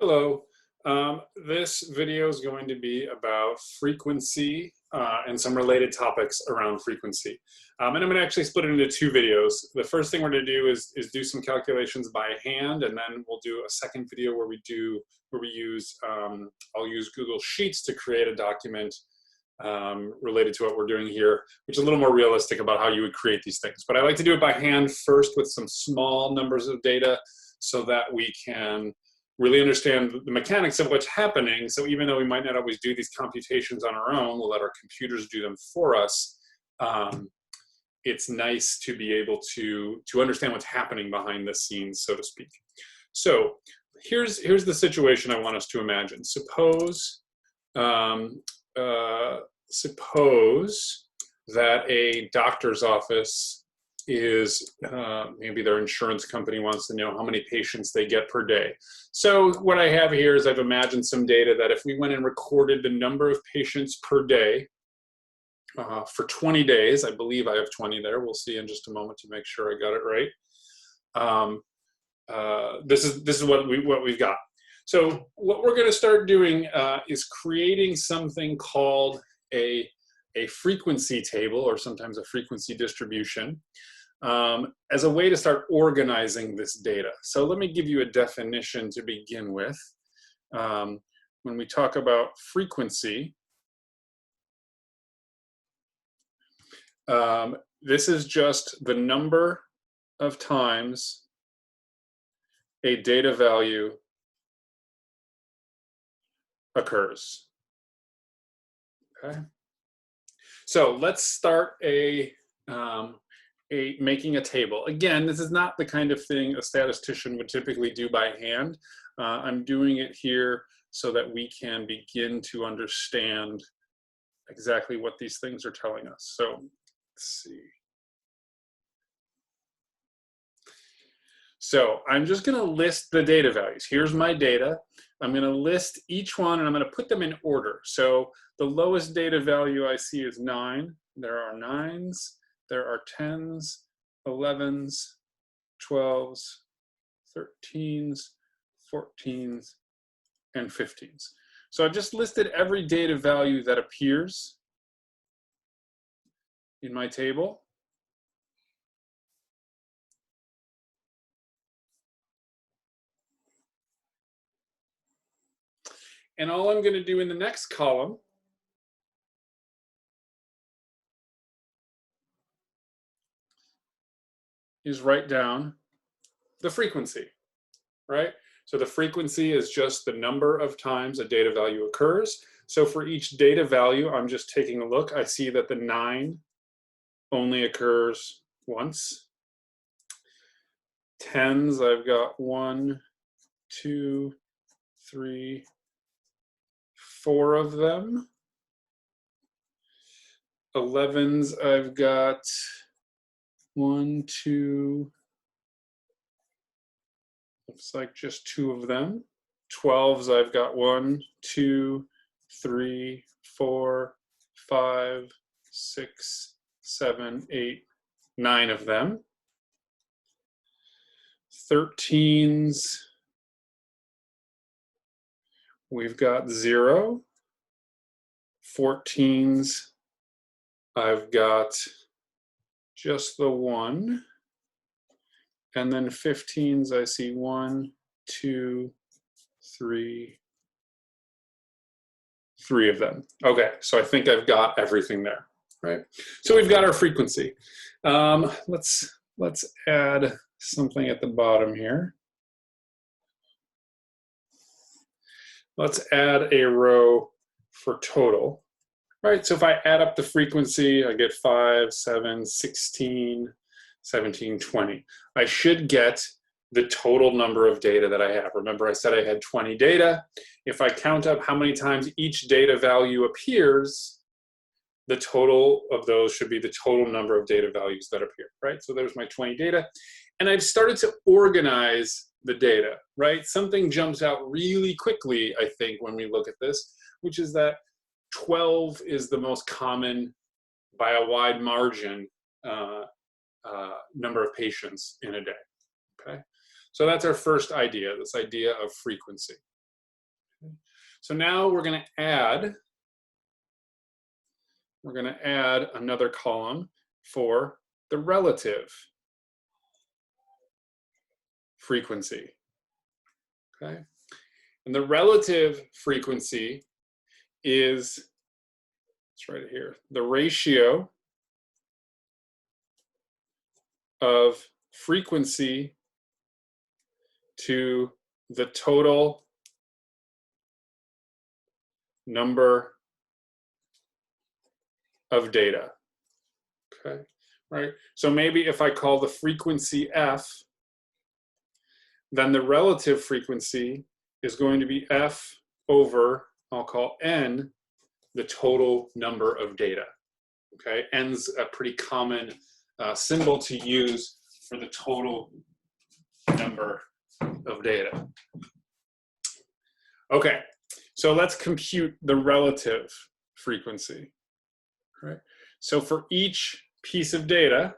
Hello. This video is going to be about frequency and some related topics around frequency. And I'm going to actually split it into two videos. The first thing we're going to do is do some calculations by hand, and then we'll do a second video where I'll use Google Sheets to create a document related to what we're doing here, which is a little more realistic about how you would create these things. But I like to do it by hand first with some small numbers of data so that we can really understand the mechanics of what's happening. So even though we might not always do these computations on our own, we'll let our computers do them for us. It's nice to be able to understand what's happening behind the scenes, so to speak. So here's the situation I want us to imagine. Suppose that a doctor's office is maybe their insurance company wants to know how many patients they get per day. So what I have here is I've imagined some data that if we went and recorded the number of patients per day for 20 days, I believe I have 20 there. We'll see in just a moment to make sure I got it right. This is what we've got. So what we're going to start doing is creating something called a frequency table, or sometimes a frequency distribution, as a way to start organizing this data. So let me give you a definition to begin with. When we talk about frequency, this is just the number of times a data value occurs. Okay. So let's start making a table. Again, this is not the kind of thing a statistician would typically do by hand. I'm doing it here so that we can begin to understand exactly what these things are telling us. So let's see. So I'm just going to list the data values. Here's my data. I'm going to list each one, and I'm going to put them in order. So the lowest data value I see is 9. There are 9s. There are 10s, 11s, 12s, 13s, 14s, and 15s. So I've just listed every data value that appears in my table. And all I'm going to do in the next column is write down the frequency, right? So the frequency is just the number of times a data value occurs. So for each data value, I'm just taking a look. I see that the 9 only occurs once. 10s, I've got 1, 2, 3, 4 of them. 11s, I've got 1, 2, looks like just 2 of them. 12s, I've got 1, 2, 3, 4, 5, 6, 7, 8, 9 of them. 13s, we've got 0. 14s, I've got just the 1. And then 15s, I see 1, 2, 3 of them. Okay, so I think I've got everything there, right? So we've got our frequency. Let's add something at the bottom here. Let's add a row for total, right? So if I add up the frequency, I get 5, 7, 16, 17, 20. I should get the total number of data that I have. Remember, I said I had 20 data. If I count up how many times each data value appears, the total of those should be the total number of data values that appear, right? So there's my 20 data. And I've started to organize the data, right? Something jumps out really quickly, I think, when we look at this, which is that 12 is the most common, by a wide margin, number of patients in a day, okay? So that's our first idea, this idea of frequency. So now we're going to add another column for the relative frequency. Okay? And the relative frequency is, let's write it here, the ratio of frequency to the total number of data. Okay, right? So maybe if I call the frequency F, then the relative frequency is going to be F over, I'll call N, the total number of data. Okay, N's a pretty common symbol to use for the total number of data. Okay, so let's compute the relative frequency. Right? So for each piece of data,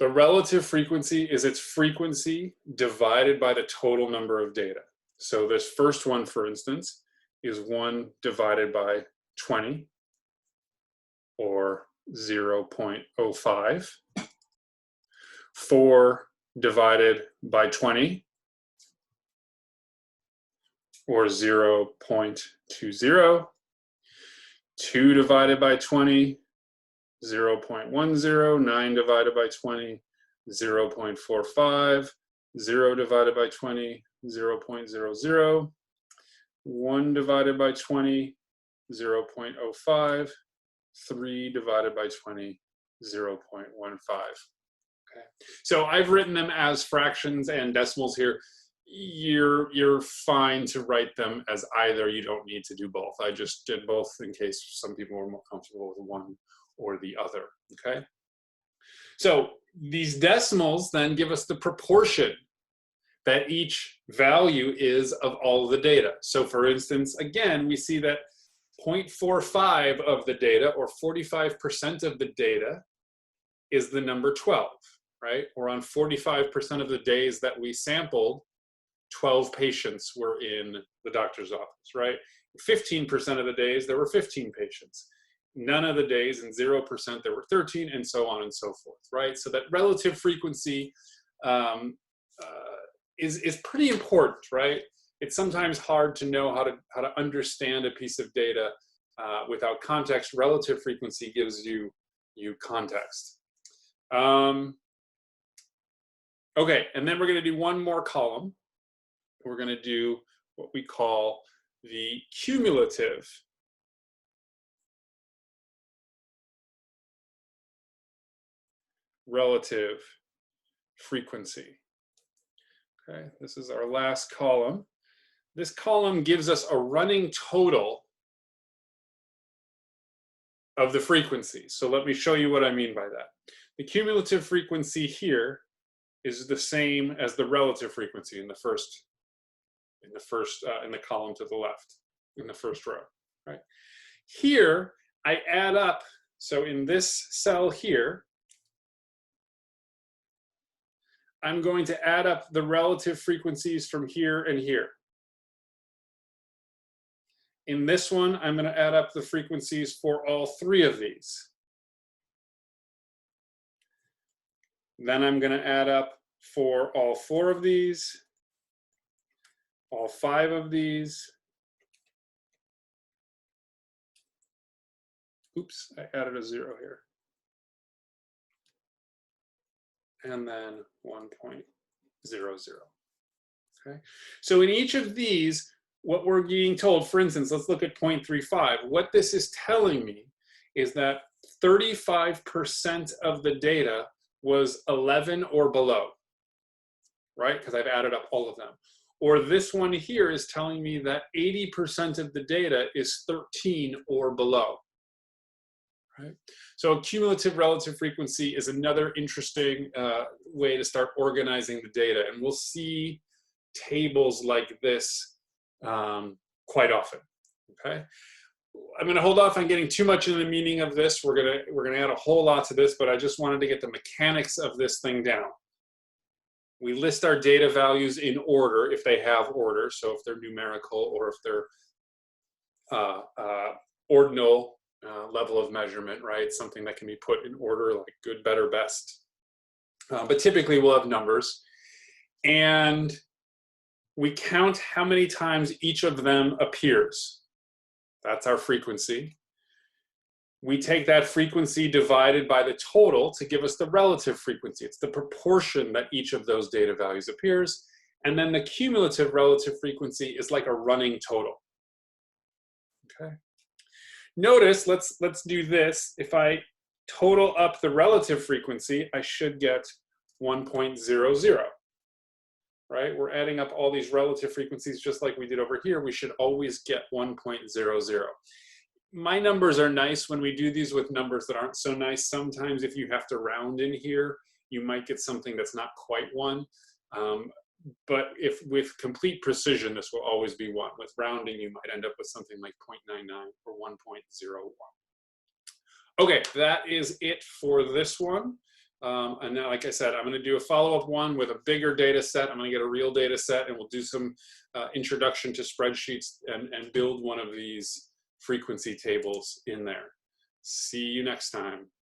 the relative frequency is its frequency divided by the total number of data. So this first one, for instance, is 1 divided by 20, or 0.05. 4 divided by 20, or 0.20. 2 divided by 20, 0.10. 9 divided by 20, 0.45. 0 divided by 20, 0.00. 1 divided by 20, 0.05. 3 divided by 20, 0.15. Okay. So I've written them as fractions and decimals here. You're fine to write them as either. You don't need to do both. I just did both in case some people were more comfortable with one or the other. Okay. So these decimals then give us the proportion that each value is of all of the data. So for instance, again, we see that 0.45 of the data, or 45% of the data, is the number 12, right? Or on 45% of the days that we sampled, 12 patients were in the doctor's office, right? 15% of the days, there were 15 patients. None of the days, and 0%, there were 13, and so on and so forth, right? So that relative frequency is pretty important, right? It's sometimes hard to know how to understand a piece of data without context. Relative frequency gives you context. Okay, and then we're going to do one more column. We're going to do what we call the cumulative relative frequency. Okay, this is our last column. This column gives us a running total of the frequencies. So let me show you what I mean by that. The cumulative frequency here is the same as the relative frequency in the column to the left, in the first row, right? Here, I add up, so in this cell here, I'm going to add up the relative frequencies from here and here. In this one, I'm going to add up the frequencies for all 3 of these. Then I'm going to add up for all 4 of these, all 5 of these. Oops, I added a 0 here. And then 1.00. Okay, so in each of these, what we're being told, for instance, let's look at 0.35. What this is telling me is that 35% of the data was 11 or below, right? Because I've added up all of them. Or this one here is telling me that 80% of the data is 13 or below. Right? So a cumulative relative frequency is another interesting way to start organizing the data. And we'll see tables like this quite often, okay? I'm going to hold off on getting too much into the meaning of this. We're going to add a whole lot to this, but I just wanted to get the mechanics of this thing down. We list our data values in order if they have order, so if they're numerical or if they're ordinal level of measurement, right? Something that can be put in order, like good, better, best. But typically we'll have numbers. And we count how many times each of them appears. That's our frequency. We take that frequency divided by the total to give us the relative frequency. It's the proportion that each of those data values appears. And then the cumulative relative frequency is like a running total. Okay. Notice, let's do this. If I total up the relative frequency, I should get 1.00. Right? We're adding up all these relative frequencies just like we did over here. We should always get 1.00. My numbers are nice when we do these with numbers that aren't so nice. Sometimes if you have to round in here, you might get something that's not quite 1. But if with complete precision, this will always be 1. With rounding, you might end up with something like 0.99 or 1.01. Okay, that is it for this one. And now, like I said, I'm going to do a follow-up one with a bigger data set. I'm going to get a real data set, and we'll do some introduction to spreadsheets and build one of these frequency tables in there. See you next time.